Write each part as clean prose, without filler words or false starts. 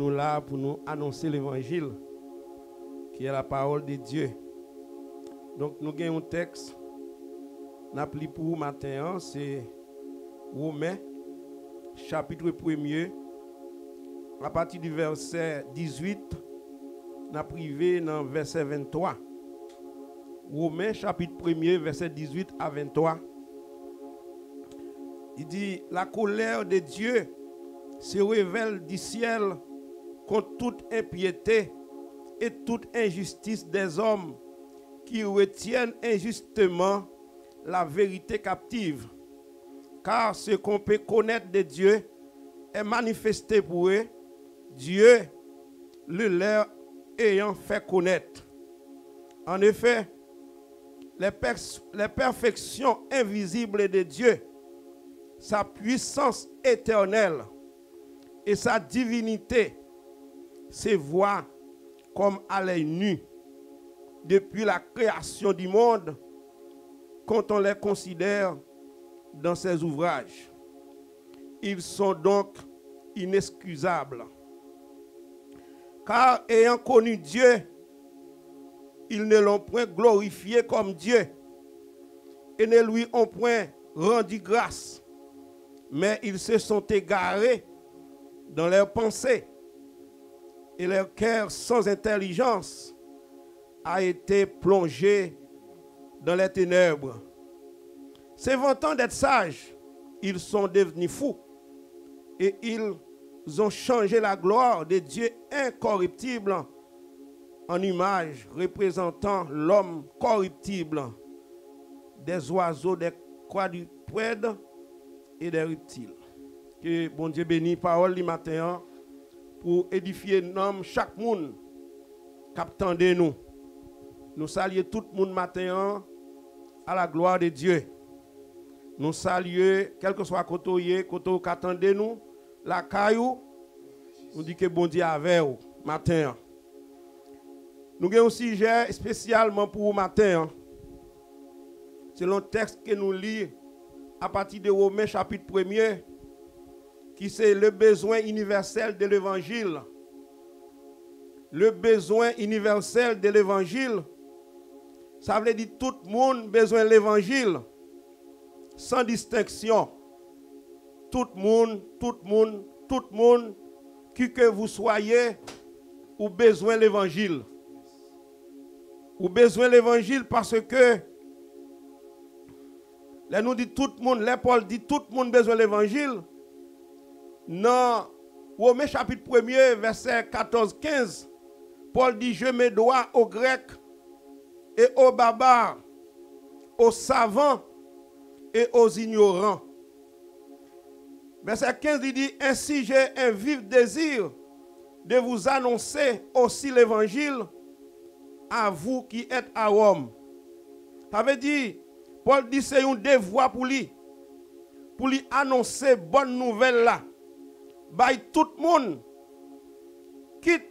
Nous là pour nous annoncer l'évangile qui est la parole de Dieu. Donc nous avons un texte n'a pris pour vous matin, c'est Romains chapitre 1er à partir du verset 18 n'a privé dans verset 23. Romains chapitre 1er verset 18 à 23. Il dit la colère de Dieu se révèle du ciel contre toute impiété et toute injustice des hommes qui retiennent injustement la vérité captive. Car ce qu'on peut connaître de Dieu est manifesté pour eux, Dieu le leur ayant fait connaître. En effet, les perfections invisibles de Dieu, sa puissance éternelle et sa divinité se voient comme à l'œil nu depuis la création du monde quand on les considère dans ses ouvrages. Ils sont donc inexcusables. Car ayant connu Dieu, ils ne l'ont point glorifié comme Dieu et ne lui ont point rendu grâce, mais ils se sont égarés dans leurs pensées et leur cœur sans intelligence a été plongé dans les ténèbres. Se vantant d'être sages, ils sont devenus fous et ils ont changé la gloire de Dieu incorruptible en image représentant l'homme corruptible, des oiseaux, des quadrupèdes et des reptiles. Que bon Dieu bénisse parole du matin pour édifier l'homme, chaque monde qui attend de nous. Nous saluons tout le monde matin à la gloire de Dieu. Nous saluons, quel que soit côté qui attendez nous, la caillou, nous disons que bon Dieu avec vous matin. Nous avons un sujet spécialement pour vous matin. C'est le texte que nous lisons à partir de Romains chapitre 1er, qui c'est le besoin universel de l'évangile. Le besoin universel de l'évangile, ça veut dire tout le monde a besoin de l'évangile, sans distinction. Tout le monde, qui que vous soyez, a besoin de l'évangile. Ou besoin de l'évangile parce que, là nous dit tout le monde, là Paul dit tout le monde a besoin de l'évangile. Dans Romains chapitre 1er, verset 14-15, Paul dit, je me dois aux Grecs et aux barbares, aux savants et aux ignorants. Verset 15, il dit, ainsi j'ai un vif désir de vous annoncer aussi l'évangile à vous qui êtes à Rome. Ça veut dire, Paul dit, c'est un devoir pour lui annoncer bonne nouvelle là. By tout le monde, quitte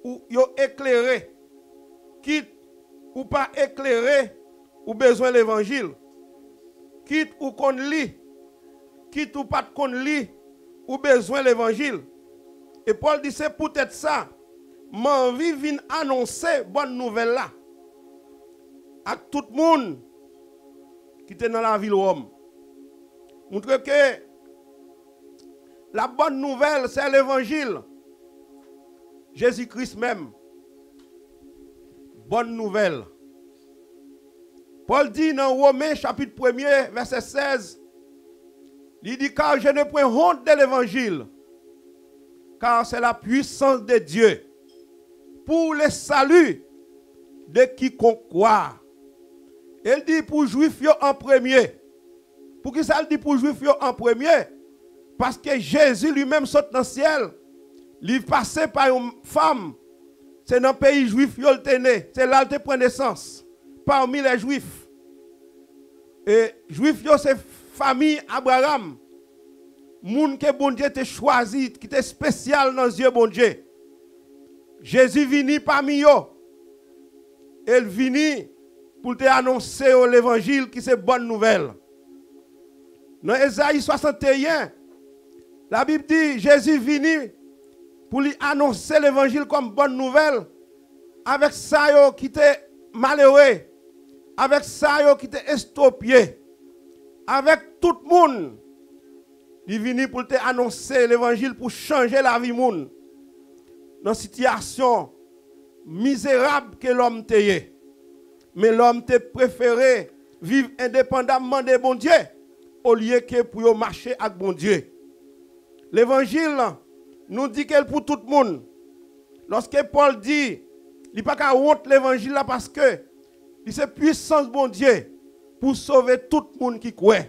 ou yo éclairé, quitte ou pas éclairé, ou besoin de l'évangile, quitte ou qu'on lit, quitte ou pas qu'on lit, ou besoin de l'évangile. Et Paul dit c'est peut-être ça, m'envie vient annoncer bonne nouvelle là à tout le monde qui est dans la ville Rome. Montre que la bonne nouvelle, c'est l'évangile. Jésus-Christ même. Bonne nouvelle. Paul dit dans Romains chapitre 1er, verset 16, il dit car je ne prends honte de l'évangile, car c'est la puissance de Dieu pour le salut de quiconque croit. Il dit pour juifs en premier. Pour qui ça dit pour juifs en premier? Parce que Jésus lui-même saute dans le ciel. Il est passé par une femme. C'est dans le pays juif qu'il est né. C'est là qu'il prend naissance. Parmi les juifs. Et juifs, c'est famille Abraham. Moun que bon Dieu t'a choisi, qui était spécial dans les yeux bon Dieu. Jésus vini parmi eux. Il vini pour te annoncer l'évangile qui c'est bonne nouvelle. Dans Ésaïe 61, la Bible dit Jésus vini pour lui annoncer l'évangile comme bonne nouvelle, avec ça yo qui était malheureux, avec ça yo qui était estropié, avec tout le monde, il venu pour te annoncer l'évangile pour changer la vie monde dans une situation misérable que l'homme t'est. Mais l'homme t'a préféré vivre indépendamment de bon Dieu au lieu que pour marcher avec bon Dieu. L'évangile nous dit qu'elle pour tout le monde. Lorsque Paul dit, il n'y a pas qu'à honte l'évangile là parce que c'est puissance bon Dieu pour sauver tout le monde qui croit.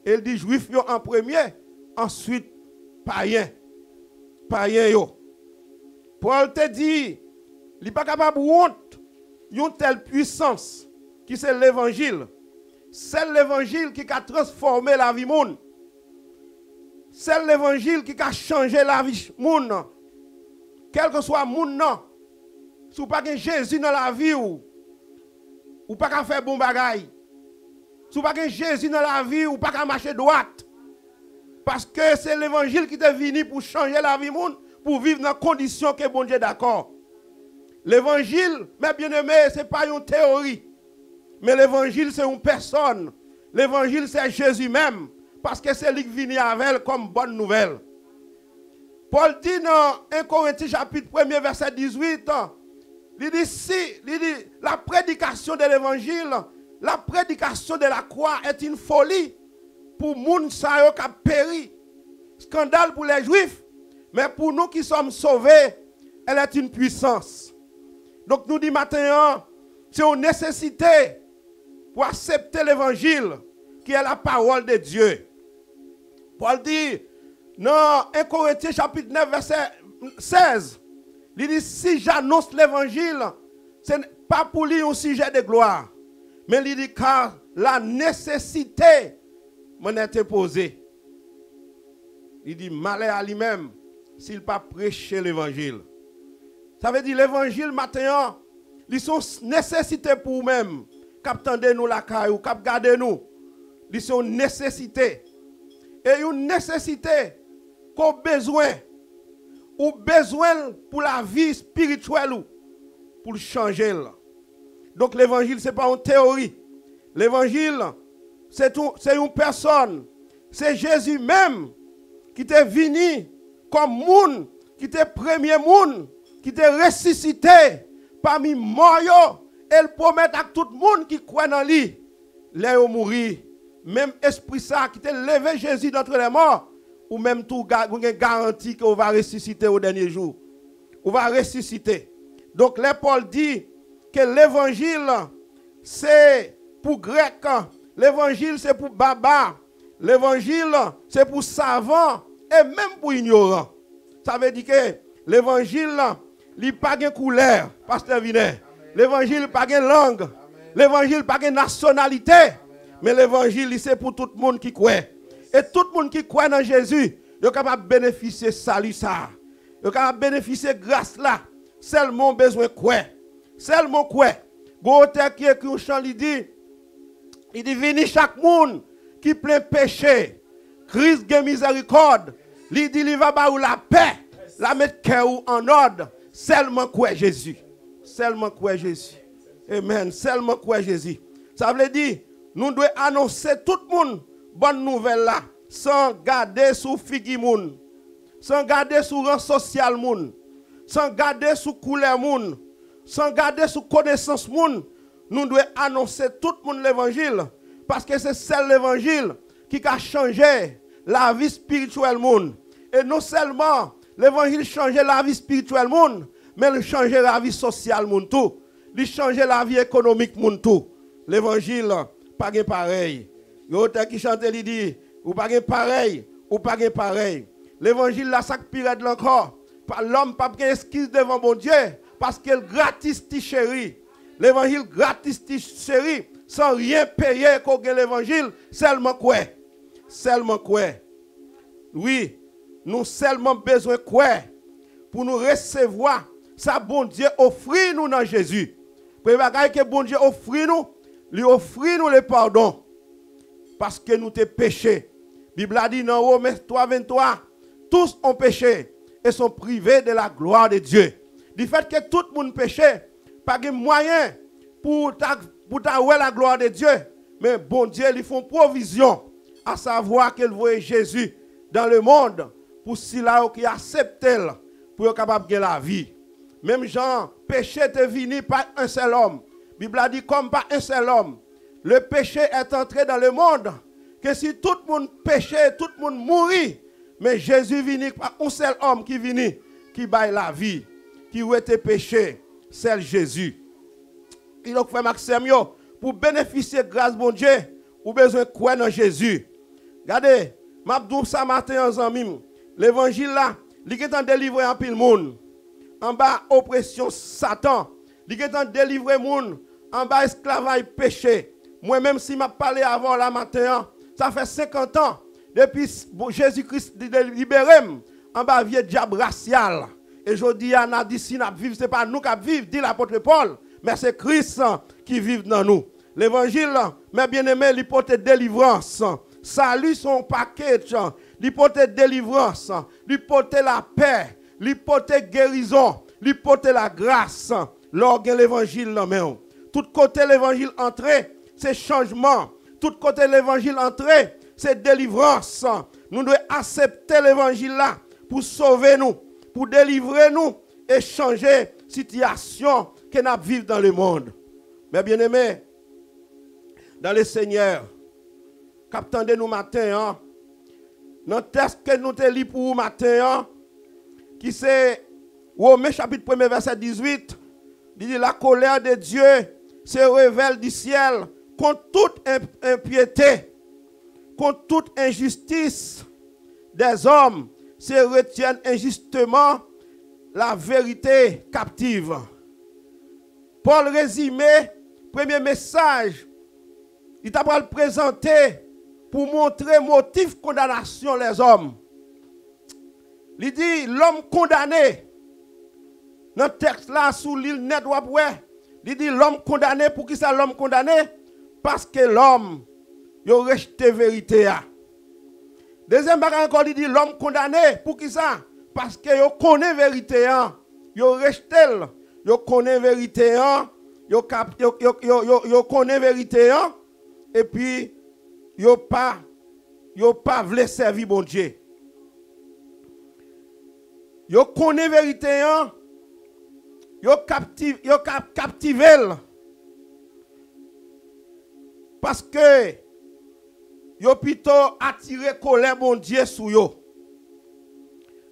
Il dit juif en premier, ensuite païen. Païen yo. Paul te dit, il n'est pas capable de honte une telle puissance qui c'est l'évangile. C'est l'évangile qui a transformé la vie monde. C'est l'évangile qui a changé la vie monde. Quel que soit monde non. Si vous n'avez pas Jésus dans la vie ou pas faire bon bagaille. Si vous n'avez pas Jésus dans la vie ou pas marcher droite. Parce que c'est l'évangile qui est venu pour changer la vie monde, pour vivre dans les conditions que bon Dieu est d'accord. L'évangile, mes bien-aimés, ce n'est pas une théorie. Mais l'évangile, c'est une personne. L'évangile, c'est Jésus même. Parce que c'est lui qui vient avec elle comme bonne nouvelle. Paul dit dans 1 Corinthiens chapitre 1 verset 18, il dit la prédication de l'évangile, la prédication de la croix est une folie pour les gens qui ont péri. Scandale pour les Juifs, mais pour nous qui sommes sauvés, elle est une puissance. Donc nous disons maintenant, c'est une nécessité pour accepter l'évangile qui est la parole de Dieu. Paul dit dans 1 Corinthiens chapitre 9 verset 16, il dit si j'annonce l'évangile, ce n'est pas pour lui un sujet de gloire, mais il dit car la nécessité m'en est imposée. Il dit malheur à lui-même s'il pas prêcher l'évangile. Ça veut dire l'évangile maintenant, ils sont nécessité pour vous-même. Cap tendez nous la caille, cap garder nous. Ils sont nécessité. Et une nécessité qu'on besoin ou besoin pour la vie spirituelle pour changer. Donc l'évangile c'est pas une théorie. L'évangile c'est une personne. C'est Jésus même qui est venu comme monde, qui était premier monde, qui était ressuscité parmi morts. Elle promet à tout le monde qui croit dans lui, les mourir. Même esprit ça qui t'a levé Jésus d'entre les morts, ou même tout garanti qu'on va ressusciter au dernier jour. On va ressusciter. Donc, les Paul dit que l'évangile, c'est pour grec, l'évangile, c'est pour baba, l'évangile, c'est pour savant et même pour ignorant. Ça veut dire que l'évangile, il n'a pas de couleur, pasteur Vinet. L'évangile n'a pas de langue. L'évangile n'a pas de nationalité. Mais l'évangile, c'est pour tout le monde qui croit. Et tout le monde qui croit dans Jésus, il est capable de bénéficier de salut ça. Il est capable de bénéficier de grâce là. Seulement besoin de croire. Seulement croire. Gauteur qui écrit un chant, il dit, venez chaque monde qui plein péché. Christ a miséricorde. Il dit, il va avoir la paix. La mettre cœur en ordre. Seulement croire Jésus. Seulement croire Jésus. Amen. Seulement croire Jésus. Ça veut dire, nous devons annoncer tout le monde bonne nouvelle là, sans garder sous figi moun, sans garder sous rang social moun, sans garder sous couleur moun, sans garder sous connaissance moun. Nous devons annoncer tout le monde l'évangile parce que c'est seul l'évangile qui a changé la vie spirituelle moun. Et non seulement l'évangile change la vie spirituelle moun, mais il change la vie sociale moun tout. Il change la vie économique moun tout. L'évangile pas pareil. L'autre qui chante, il dit, ou pas pareil, ou pas pareil. L'évangile là, ça pire de l'encore. L'homme pas de excuse devant mon Dieu, parce qu'il gratis ti chéri. L'évangile gratis ti chéri, sans rien payer qu'on gagne l'évangile, seulement quoi? Seulement quoi? Oui, nous seulement besoin quoi? Pour nous recevoir, ça bon Dieu offre nous dans Jésus. Pour que bon Dieu offre nous, lui offrir nous le pardon. Parce que nous t'es péché. La Bible a dit dans Romains 3, 23, tous ont péché et sont privés de la gloire de Dieu. Du fait que tout le monde péché, pas de moyen pour ta la gloire de Dieu, mais bon Dieu, ils font provision, à savoir qu'il voit Jésus dans le monde pour ceux qui acceptent pour être capable de la vie. Même Jean, péché est venu par un seul homme. La Bible a dit comme par un seul homme. Le péché est entré dans le monde. Que si tout le monde péchait, tout le monde mourit. Mais Jésus venu par un seul homme qui vient, qui baille la vie, qui a été péché, c'est Jésus. Il a fait Maxime, pour bénéficier de grâce bon Dieu, ou besoin de croire dans Jésus. Regardez, je dis ça matin en amis. L'évangile là, il est en délivrer un pile monde. En bas, oppression Satan. Il est en délivrer monde. En bas, esclavage péché. Moi-même, si je parlé avant la matin, ça fait 50 ans. Depuis Jésus-Christ libéré, en bas, vieux diable racial. Et je dis, on a dit, si nous vivons, ce n'est pas nous qui vivons, dit l'apôtre Paul, mais c'est Christ qui vit dans nous. L'évangile, mes bien-aimés, l'hypothèse de délivrance. Salut son package, l'hypothèse de délivrance, l'hypothèse la paix, l'hypothèse guérison, l'hypothèse la grâce. Lorsque l'évangile, tout côté l'évangile entré, c'est changement. Tout côté l'évangile entré, c'est délivrance. Nous devons accepter l'évangile là pour sauver nous, pour délivrer nous et changer la situation que nous vivons dans le monde. Mais bien aimés, dans le Seigneur, qu'attendez nous matin, dans le texte que nous te lit pour vous matin, qui c'est Romains chapitre 1 verset 18, il dit la colère de Dieu se révèle du ciel contre toute impiété, contre toute injustice des hommes se retiennent injustement la vérité captive. Paul résumé, premier message, il t'a pas le présenter pour montrer motif de condamnation les hommes. Il dit l'homme condamné. Dans le texte là, sous l'île net, il dit l'homme condamné, pour qui ça l'homme condamné? Parce que l'homme, il a rejeté la vérité. Deuxième bagage encore, il dit l'homme condamné, pour qui ça? Parce que il connaît la vérité. Il a rejeté, il connaît la vérité. Il connaît la vérité. Et puis, il n'a pas voulu servir bon Dieu. Il connaît la vérité. Il a captivé. Parce que il a plutôt attiré colère bon Dieu sur eux.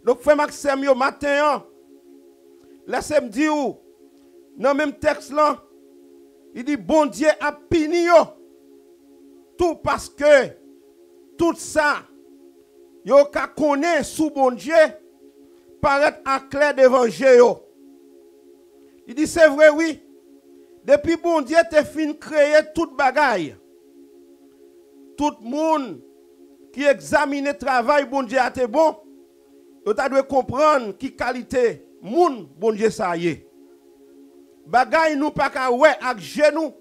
Donc, frère Maxime, yo matin, laissez-moi dire, dans le même texte là, il dit bon Dieu a puni yo. Tout parce que tout ça, yo ka connaît sous bon Dieu, paraît en clair devant Dieu. Il dit c'est vrai, oui. Depuis bon Dieu te fin créer toute bagaille. Tout le monde qui examine le travail, bon Dieu a été bon. Vous devez comprendre qui qualité moun bon Dieu ça y est. Bagaille nous pas ka ouais avec genou.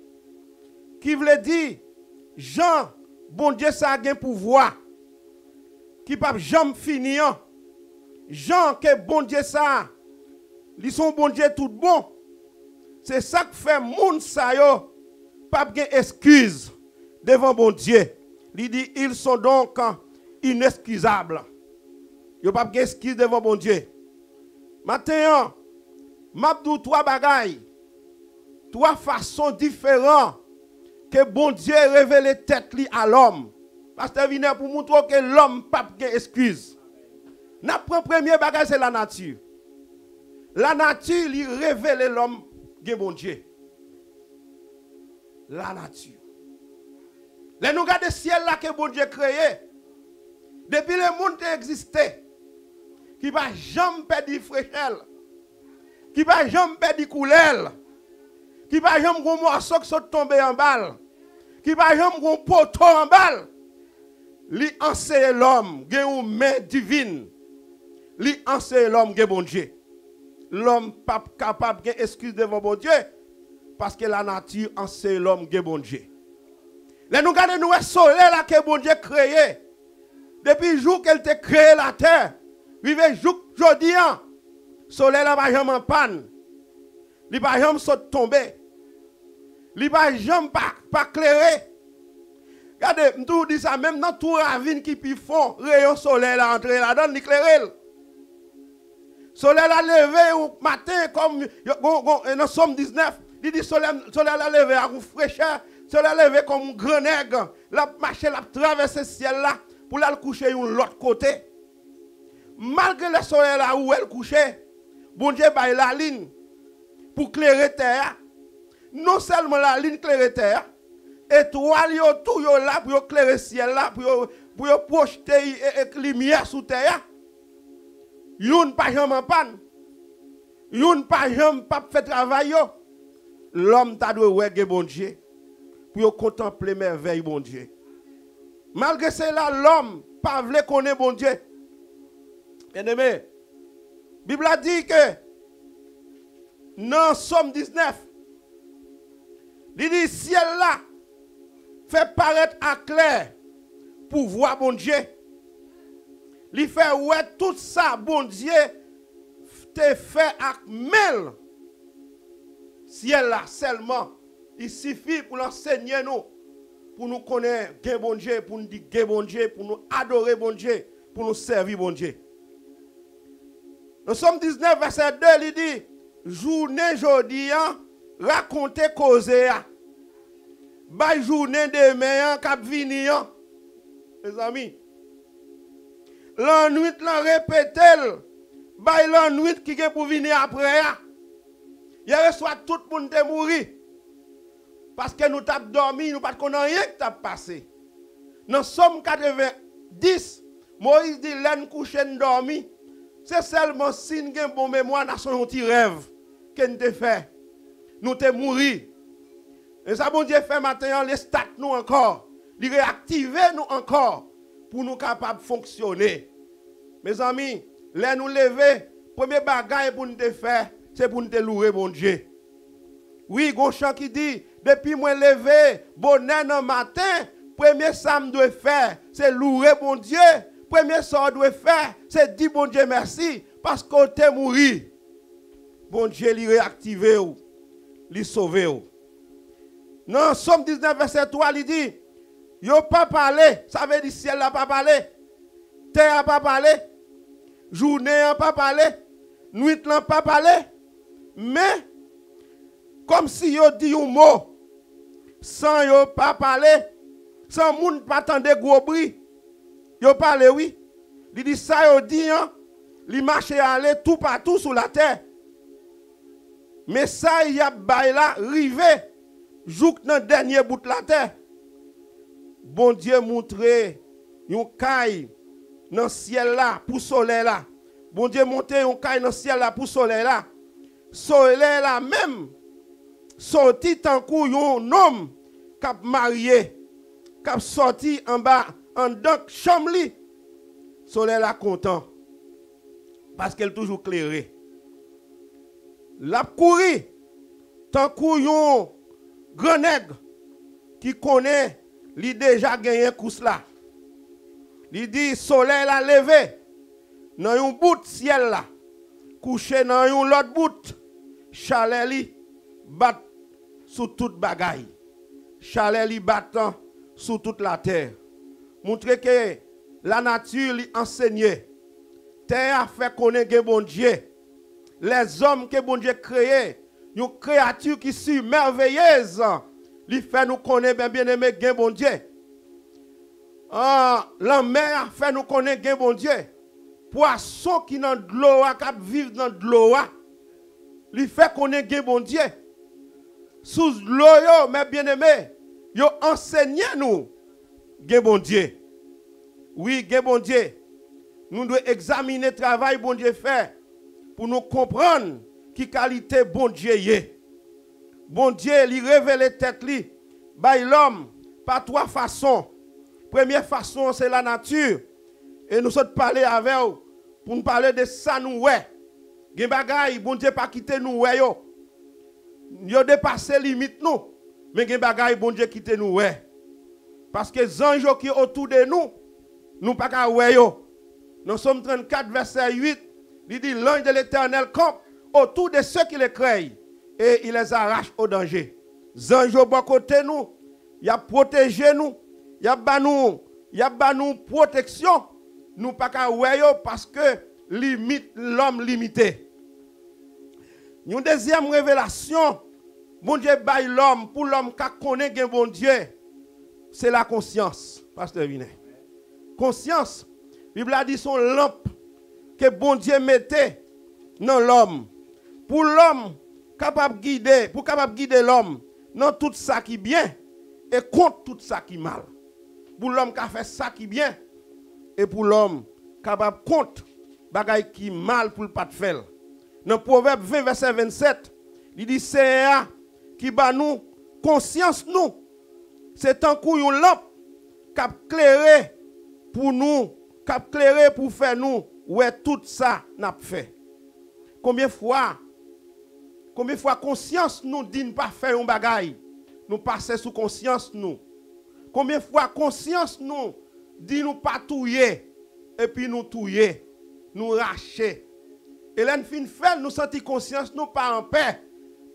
Qui veut dire Jean bon Dieu ça a un pouvoir. Qui pas jamais finir. Jean que bon Dieu ça. Ils sont bon Dieu tout bon. C'est ça que fait moun ça yo pas de excuse devant bon Dieu. Il dit ils sont donc inexcusables. Yo pas de excuse devant bon Dieu. Maintenant, m'abdou trois bagailles, trois façons différentes que bon Dieu révèle tête li à l'homme. Parce que vient pour montrer que l'homme pas de excuse. Notre premier bagage c'est la nature. La nature lui révèle l'homme que bon Dieu. La nature. Les nous regardons le ciel là que bon Dieu créé. Depuis le monde existait. Qui va jamais perdre fraîcheur. Qui va jamais perdre couleur. Qui va jamais un morceau qui saute tomber en balle. Qui va jamais un poteau en balle. Li enseigne l'homme, qui a une main divine. Li enseigne l'homme, qui est bon Dieu. L'homme pas capable de excuse devant bon Dieu. Parce que la nature enseigne l'homme, qui est bon Dieu. Les nous regardons nous soleil là que bon Dieu créé. Depuis le jour qu'elle t'a créé la terre. Vivez jour Jodi an, soleil là pas jamais en panne. Li pas jamais saute tomber. Li pas jamais pas clairer. Regardez, m'tou dit ça même dans tout ravine qui pi fond, rayon soleil là entrer là-dedans, li clairer. Soleil là levé au matin comme dans Somme 19, il dit soleil là levé à une fraîcheur, soleil levé comme un grand nègre, la marcher la traverser ciel là pour la coucher de l'autre côté. Malgré le soleil là où elle couchait, bon Dieu baille la ligne pour clairer terre. Non seulement la ligne clairer terre, étoile yo tout yo là pour clairer ciel là pour projeter lumière sous terre. Youn pas jamais en panne. Youn pas jamais pas fait travail yo. L'homme t'a dû ouais bon Dieu pour contempler merveille bon Dieu. Malgré cela l'homme pas vle connaître bon Dieu. Bien-aimé, Bible a dit que dans Somme 19, il dit ciel là fait paraître à clair pour voir bon Dieu. Il fait ouais tout ça bon Dieu te fait avec mel. Ciel là seulement il suffit pour l'enseigner nous pour nous connaître bon Dieu, pour nous dire bon Dieu, pour nous adorer bon Dieu, pour nous servir bon Dieu. Nous sommes 19 verset 2 il dit journée jodi raconter causer bay journée demain k'ap vini mes amis. L'ennui l'en répéter bay l'ennui qui est pour venir après il reçoit tout le monde te mourir parce que nous t'ap dormi nous pas connait rien qui t'a passé. Dans Somme 90 Moïse dit l'en couché dormi c'est seulement signe gen bon mémoire dans son petit rêve que nous te fait nous te mourir. Et ça bon Dieu fait maintenant les stats nous encore il réactiver nous encore pour nous capables fonctionner. Mes amis, les nous lever, premier bagage pour nous faire, c'est pour nous louer bon Dieu. Oui, gon chant qui dit depuis moi lever, bonheur dans matin, premier ça me doit faire, c'est louer bon Dieu. Premier ça doit faire, c'est dire bon Dieu merci parce qu'on t'est mouru. Bon Dieu lui réactiver ou, lui sauver ou. Non, Somme 19 verset 3 il dit yo pas parler, ça veut dire ciel n'a pas parlé, terre n'a pas parlé, journée n'a pas parlé, nuit n'a pas parlé, mais comme si yo dit un mot, sans yo pas parler, sans moun pas tendre gros bruit, yo parle oui, il dit ça yo dit il marche aller tout partout sur la terre, mais ça y a bay là rivé, jouk dans dernier bout de la terre. Bon Dieu montrer yon caille dans ciel là pour soleil là. Bon Dieu monter yon caille dans ciel là pour soleil là. Soleil là même sorti tant kou yon homme k'ap marié, k'ap sorti en bas en dans chambre li. Soleil là content parce qu'elle toujours clairé. L'a couru tant kou yon grand nègre qui connaît li déjà gagné course là. Il dit soleil la levé dans un bout ciel là, couché dans un l'autre bout, chalet li bat sous toute bagaille. Chalet li battant sous toute la terre. Montrer que la nature li enseigne. Terre a fait connaître bon Dieu. Les hommes que bon Dieu créé, une créature qui est merveilleuse. Il fait nous connaître bien aimé bon Dieu. La mer fait nous connaître bon Dieu. Poisson qui dans de l'eau, qui vivent dans de l'eau, il fait connaître bon Dieu. Sous l'eau, mais bien aimé, yo enseigne nous bon Dieu. Oui, bon Dieu. Nous devons examiner le travail bon Dieu fait pour nous comprendre qui qualité bon Dieu est. Bon Dieu, il révèle tête li, by l'homme, par trois façons. Première façon, c'est la nature. Et nous sommes parlé avec vous pour nous parler de ça nous ouais. Gen bagay, bon Dieu pas quitter nous ouais yo. Yo dépassé limite nous. Mais gen bagay, bon Dieu quitter nous ouais. Parce que les anges qui sont autour de nous, nous pas ka ouais yo. Nous sommes 34 verset 8, Il dit, l'ange de l'Éternel campe autour de ceux qui les craignent et il les arrache au danger. Ange au bon côté nous, il a protégé nous, il a ba nous protection. Nous pas qu'à parce que limite l'homme limité. Une deuxième révélation, bon Dieu baille l'homme pour l'homme qui connaît bien bon Dieu, c'est la conscience. Pasteur Vinet. Conscience, la Bible a dit son lampe que bon Dieu mettait dans l'homme. Pour l'homme capable de guider, pour capable guider l'homme dans tout ça qui est bien et contre tout ça qui est mal. Pour l'homme qui a fait ça qui est bien et pour l'homme capable de contre bagaille qui est mal pour le pas de faire. Dans Proverbe 20 verset 27, il dit c'est qui bat nous conscience nous. C'est un coup une lampe qui a éclairé pour nous, qui a éclairé pour faire nous ouais tout ça n'a fait. Combien de fois conscience nous dit ne pas faire un bagaille, nous passer sous conscience nous. Combien de fois conscience nous dit nous pas touiller et puis nous touiller, nous racher. Et là fin fait nous sentir conscience nous pas en paix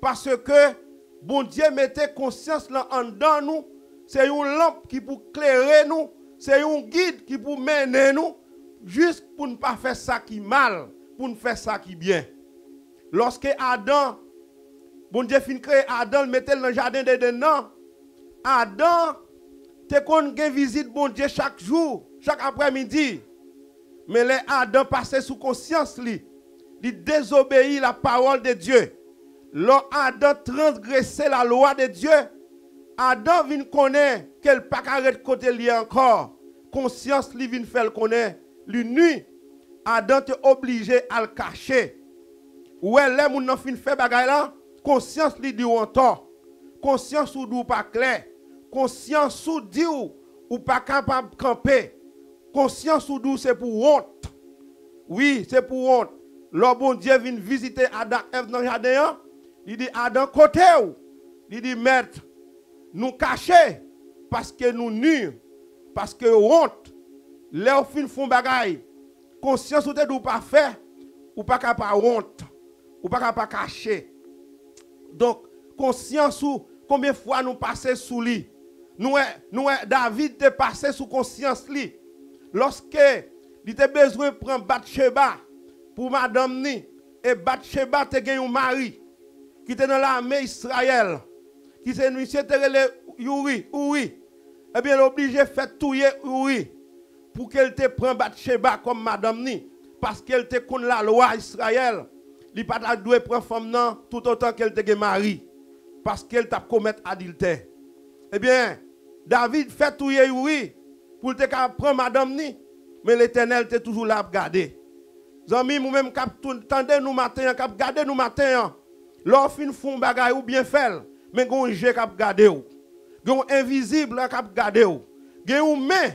parce que bon Dieu mettait conscience là en dedans nous, c'est une lampe qui pour éclairer nous, c'est un guide qui pour mener nous juste pour ne pas faire ça qui mal, pour ne faire ça qui bien. Lorsque Adam, bon Dieu fin créé Adam, le mettait dans le jardin d'Éden, Adam te qu'on gen visite bon Dieu chaque jour, chaque après-midi. Mais les Adam passait sous conscience il désobéit la parole de Dieu. Lorsque Adam transgressait la loi de Dieu, Adam vient connaître qu'elle pas arrête côté lui encore. Conscience lui vient faire connaître lui nuit. Adam te obligé à le cacher. Ouais, les moun nan fin fait bagay là, conscience lui dit ou tort. Conscience ou dit pas clair. Conscience ou dit ou pas capable de camper. Conscience ou dit c'est pour honte. Oui, c'est pour honte. Lorsque bon Dieu vient visiter Adam Ève dans le jardin, il dit Adam côté ou. Il dit maître, nous cacher parce que nous nus, parce que honte. Les fin font bagay. Conscience ou te ou pas faire ou pas capable honte. Ou pas capable cacher. Donc conscience ou combien de fois nous passer sous lui. Nous David te passé sous conscience lui. Lorsque il était besoin de prendre Bathsheba pour madame ni et Bathsheba te gagne un mari qui était dans l'armée Israël qui s'est monsieur Uri. Eh bien l'obligé fait touiller Uri pour qu'elle te prenne Bathsheba comme madame ni parce qu'elle te connaît la loi Israël. Il pas doit prendre femme non tout autant qu'elle te gagne mari parce qu'elle t'a commettre adultère. Eh bien David fait touiller Uri pour te prendre madame ni mais l'Éternel te toujours là pour garder. Zami ou même cap tendez nous matin cap garder nous matin. L'offre font bagay ou bien fait mais gon jeu cap garder ou. Gon invisible cap garder ou. Gon main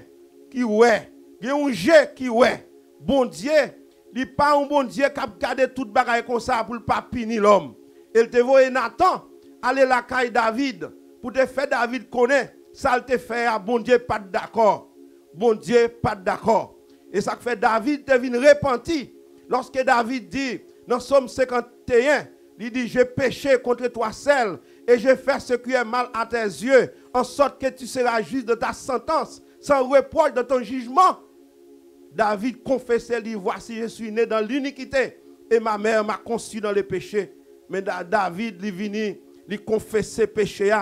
qui ouais, gon jeu qui ouais. Bon Dieu, li pas un bon Dieu cap garder tout bagay comme ça pour pas punir l'homme. Il te voye Nathan aller la caille David pour te faire David connaître ça il te fait à bon Dieu pas d'accord. Bon Dieu pas d'accord. Et ça fait David devine repenti. Lorsque David dit dans Somme 51, il dit j'ai péché contre toi seul et j'ai fait ce qui est mal à tes yeux, en sorte que tu seras juste de ta sentence, sans reproche de ton jugement. David confessait, dit voici je suis né dans l'iniquité et ma mère m'a conçu dans le péché. Mais David il vini, il confessait péché.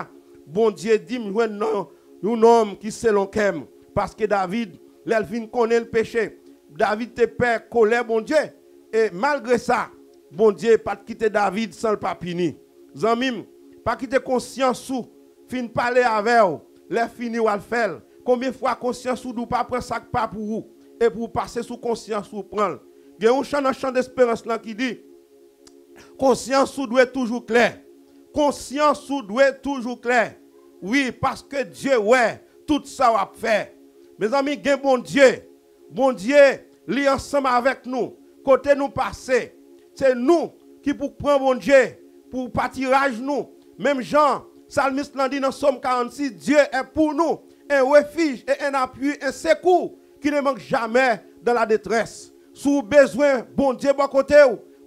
Bon Dieu dit non, un homme qui selon qu'aime parce que David l'elvin connaît le péché. David te perd colère bon Dieu et malgré ça bon Dieu pas quitter David sans le pas punir. Zanmim pas quitter conscience sous fin parler avec vous les fini ou al faire. Combien de fois conscience ou pas prendre ça pas pour vous et pour passer sous conscience ou prendre. Il y a un chant d'espérance là qui dit conscience ou doit être toujours clair. Conscience ou doit être toujours clair. Oui parce que Dieu ouais tout ça va faire. Mes amis, gen bon Dieu, li ensemble avec nous, côté nous passer. C'est nous qui pour prendre bon Dieu, pour pâtirage nous. Même Jean, Psalmiste l'a dit dans Somme 46, Dieu est pour nous un refuge et un appui, un secours qui ne manque jamais dans la détresse. Si vous avez besoin, bon Dieu, bon côté,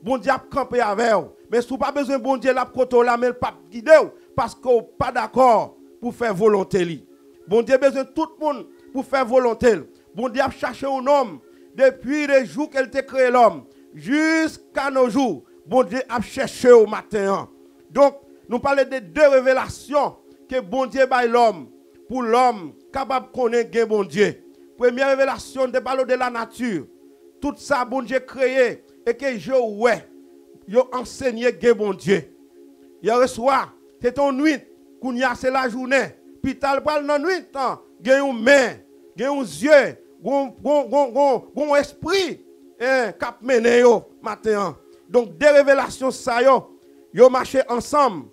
bon Dieu a campé avec vous. Mais si vous n'avez pas besoin, bon Dieu, la côté, la mais pas guider parce que vous n'êtes pas d'accord pour faire volonté. Bon Dieu a besoin de tout le monde pour faire volonté. Bon Dieu a cherché un homme depuis les jours qu'elle a créé l'homme jusqu'à nos jours. Bon Dieu a cherché au matin. Donc, nous parlons de deux révélations que bon Dieu baille l'homme pour l'homme capable de connaître bon Dieu. Première révélation, de parler de la nature. Tout ça, bon Dieu créé et que je ouais, yo enseigné bon Dieu. Il reçoit, c'est ton nuit, c'est la journée. Puis tu parles dans la nuit, il y a une main, il y a un yeux, un esprit qui a mené yo matin. Donc, des révélations, ça yo marché ensemble.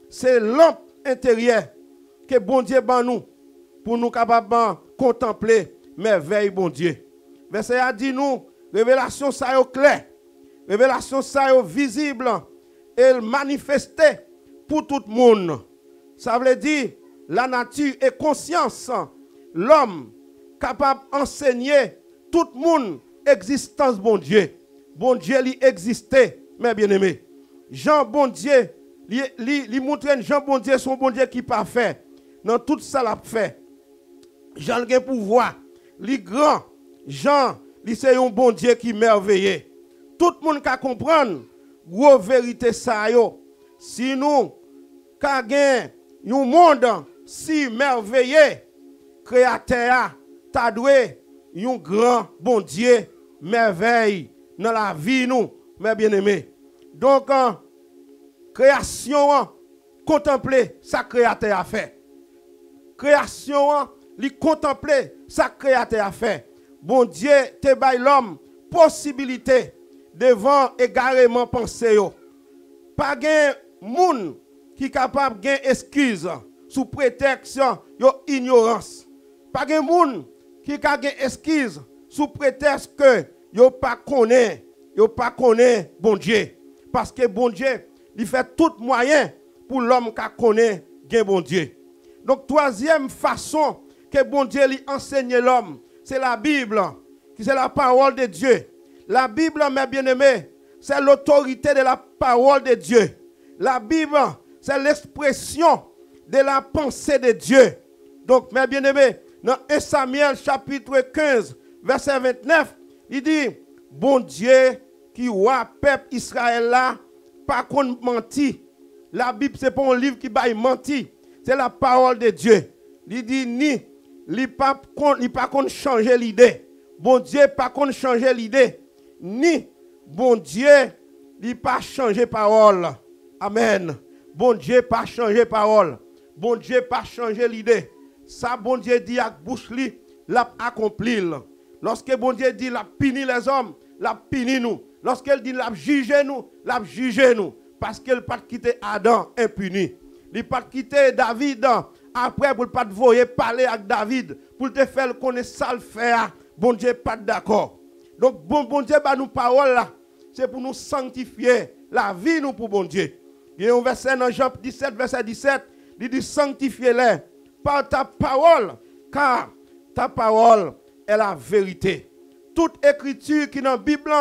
C'est lampe intérieure que bon Dieu ban nous pour nous capables de contempler merveille bon Dieu. Verset a dit nous, révélation ça yo clair, révélation ça yo visible et manifestée pour tout le monde. Ça veut dire la nature et conscience, l'homme capable d'enseigner tout le monde existence bon Dieu. Bon Dieu lui existait, mes bien-aimés. Jean bon Dieu, lui montre Jean bon Dieu son bon Dieu qui parfait. Dans tout ça l'a fait. Jean a pouvoir, lui grand. Jean, lui c'est un bon Dieu qui merveilleux. Tout le monde qui comprendre gros vérité ça yo. Si nous ka gen un monde si merveilleux, créateur t'a doué un grand bon Dieu merveille dans la vie nous, mes bien-aimés. Donc création contempler sa créateur a fait. Création li contempler sa créateur a fait. Bon Dieu te baille l'homme possibilité devant égarément penser yo. Pas gen moun qui capable gen excuse sous prétexte yo ignorance. Pas gen moun qui ka gen excuse sous prétexte que yo pas connaît bon Dieu. Parce que bon Dieu, il fait tout moyen pour l'homme qui connaît bon Dieu. Donc troisième façon que bon Dieu lui enseigne l'homme, c'est la Bible, qui c'est la parole de Dieu. La Bible, mes bien-aimés, c'est l'autorité de la parole de Dieu. La Bible, c'est l'expression de la pensée de Dieu. Donc, mes bien-aimés, dans 1 Samuel chapitre 15, verset 29, il dit, bon Dieu qui voit peuple Israël là, pas qu'on menti. La Bible, ce n'est pas un livre qui va mentir. C'est la parole de Dieu. Il dit, il pas qu'on changer l'idée. Bon Dieu, pas qu'on changer l'idée. Ni, bon Dieu, il pas changer parole. Amen. Bon Dieu, pas changer parole. Bon Dieu, pas changer l'idée. Ça, bon Dieu dit à bouche li, l'a accompli. Lorsque bon Dieu dit l'a puni les hommes, l'a puni nous. Lorsqu'il dit l'a jugé nous, l'a jugé nous. Parce qu'il n'a pas quitté Adam impuni. Il n'a pas quitté David après pour ne pas voyer parler avec David, pour te faire connaître ça le faire. Bon Dieu pas d'accord. Donc bon Dieu bah nous parole là, c'est pour nous sanctifier la vie nous pour bon Dieu. Il y a un verset dans Jean 17 verset 17, il dit sanctifiez-les par ta parole, car ta parole est la vérité. Toute écriture qui est dans la Bible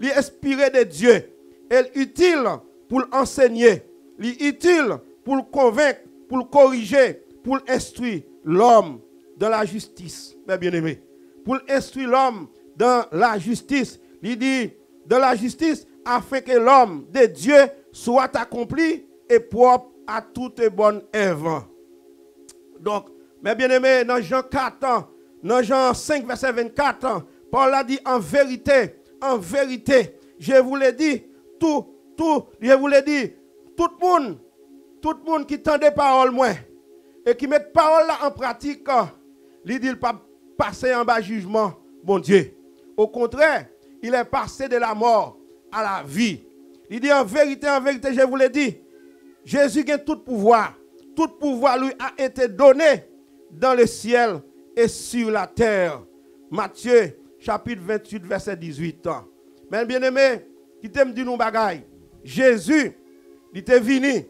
est inspirée de Dieu. Elle est utile pour enseigner, elle est utile pour convaincre, pour corriger, pour instruire l'homme dans la justice, mes bien-aimés. Pour instruire l'homme dans la justice. Il dit, dans la justice, afin que l'homme de Dieu soit accompli et propre à toute bonne œuvre. Donc, mes bien-aimés, dans Jean 4, dans Jean 5, verset 24, Paul a dit, en vérité, je vous l'ai dit, tout le monde qui tend des paroles, moi, et qui met paroles là en pratique, il dit, pas passer en bas jugement, bon Dieu. Au contraire, il est passé de la mort à la vie. Il dit en vérité, je vous l'ai dit, Jésus a tout pouvoir. Tout pouvoir lui a été donné dans le ciel et sur la terre. Matthieu, chapitre 28, verset 18. Mais bien-aimé, qui t'aime dit nous bagaille. Jésus, il était venu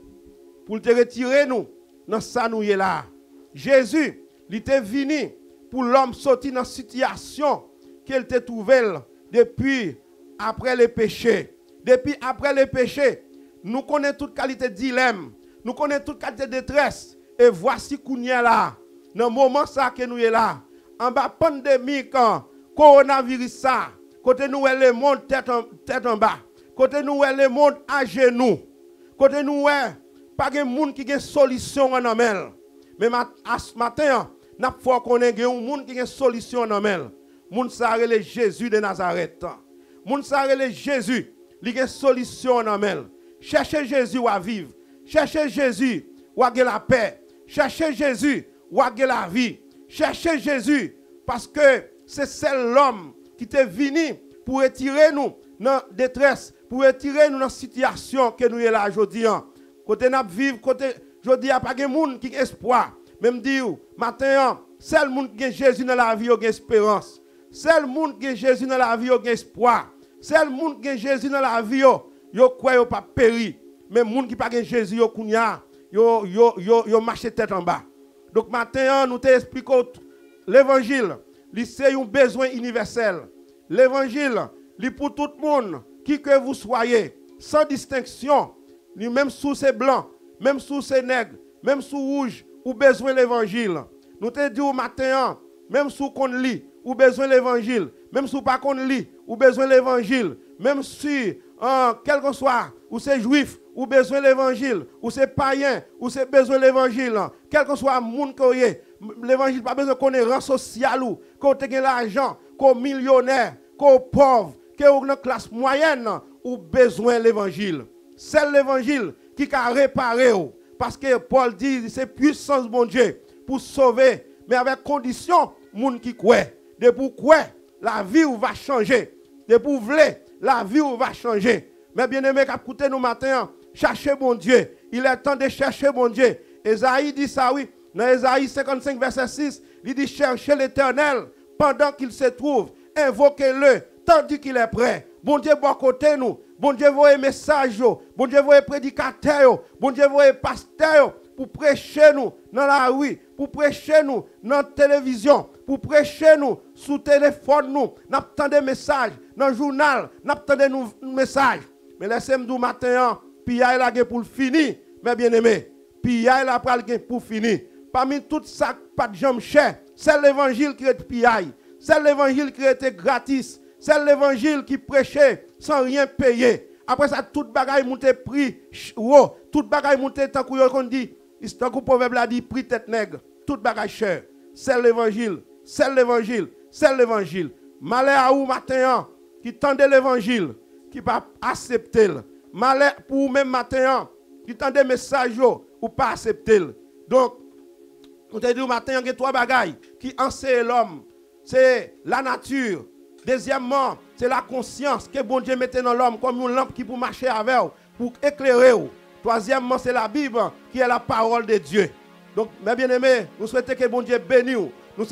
pour te retirer nous dans ça nous est là. Jésus, il était venu pour l'homme sortir dans la situation qu'elle te trouvait depuis après le péché. Depuis après le péché, nous connaissons toute qualité de dilemme, nous connaissons toute qualité de détresse. Et voici qu'on est là, dans le moment ça que nous est là, en bas pandémie, quand coronavirus ça, côté nous est le monde tête en bas, côté nous est le monde à genoux, côté nous est pas de monde qui a une solution en amel. Mais ce matin, nous faut qu'on ait un monde qui a une solution en amel. Moun sa rele Jésus de Nazareth. Moun sa rele Jésus, li gen solution en amel. Cherchez Jésus ou à vivre. Cherchez Jésus ou à la paix. Cherchez Jésus ou à la vie. Cherchez Jésus parce que c'est seul l'homme qui est venu pour retirer nous dans la détresse, pour retirer nous dans la situation que nous sommes là aujourd'hui. Côté nous vivons, côté aujourd'hui, il n'y a pas de monde qui a espoir. Même dire, matin, seul monde qui a Jésus dans la vie, a espérance. Seul monde qui a Jésus dans la vie, a espoir. Seul monde qui a Jésus dans la vie, yo croit yo pas péri. Mais monde qui pas Jésus, yo kounya, yo marche tête en bas. Donc matin, nous te expliquons l'évangile, c'est un besoin universel. L'évangile, c'est pour tout le monde, qui que vous soyez, sans distinction, même sous ces blancs, même sous ces nègres, même sous rouges, ou besoin de l'évangile. Nous te disons au matin, même sous qu'on lit, ou besoin de l'évangile. Même si pas qu'on lit, ou besoin de l'évangile. Même si, quel que soit, ou c'est juif, ou besoin de l'évangile, ou c'est païen, ou c'est besoin de l'évangile. Quel que soit le monde qu'on est, l'évangile pas besoin qu'on ait rang social ou, qu'on ait l'argent, qu'on millionnaire, qu'on pauvre, qu'on ait une classe moyenne, ou besoin de l'évangile. C'est l'évangile qui a réparé. Parce que Paul dit, c'est puissance de mon Dieu pour sauver, mais avec condition, monde qui croit. De pourquoi la vie va changer. De pour vouloir, la vie va changer. Mais bien aimé, écoutez nous matin, cherchez mon Dieu. Il est temps de chercher mon Dieu. Esaïe dit ça, oui. Dans Esaïe 55, verset 6, il dit cherchez l'Éternel pendant qu'il se trouve. Invoquez-le tandis qu'il est prêt. Bon Dieu, bon côté nous. Bon Dieu, voyez message. Bon Dieu, voyez prédicateur. Bon Dieu, voyez pasteur. Pour prêcher nous dans la rue, pour prêcher nous dans la télévision, pour prêcher nous sous téléphone nous, n'attendez des messages, dans le journal, n'attendez des messages. Mais laissez-moi dire matin, puis il y a pour finir, mes bien-aimés, puis il y a pour finir. Parmi tout ça, pas de jambes chères, c'est l'évangile qui est piaille, c'est l'évangile qui était gratis, c'est l'évangile qui prêchait sans rien payer. Après ça, toute bagaille monte prix, toute bagaille monte tant qu'on dit. Tant que le proverbe l'a dit, prix tête nègre, toute bagaille chère. C'est l'évangile, c'est l'évangile, c'est l'évangile. Malheur à vous matin qui tendez l'évangile, qui va accepter. Malheur pour vous même matin qui tendez le message ou pas accepter. Donc, on te dit matin, il y a trois bagailles qui enseignent l'homme. C'est la nature. Deuxièmement, c'est la conscience que bon Dieu mette dans l'homme comme une lampe qui peut marcher avec, pour éclairer. Troisièmement, c'est la Bible qui est la parole de Dieu. Donc, mes bien-aimés, nous souhaitons que bon Dieu bénisse. Nous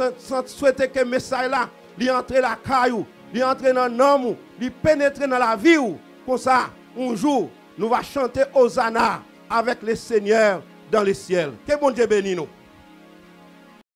souhaitons que le message là, il entre dans la caillou, il entre dans l'homme, il pénètre dans la vie. Comme ça, un jour, nous allons chanter Hosanna avec le Seigneur dans les ciels. Que bon Dieu bénisse nous.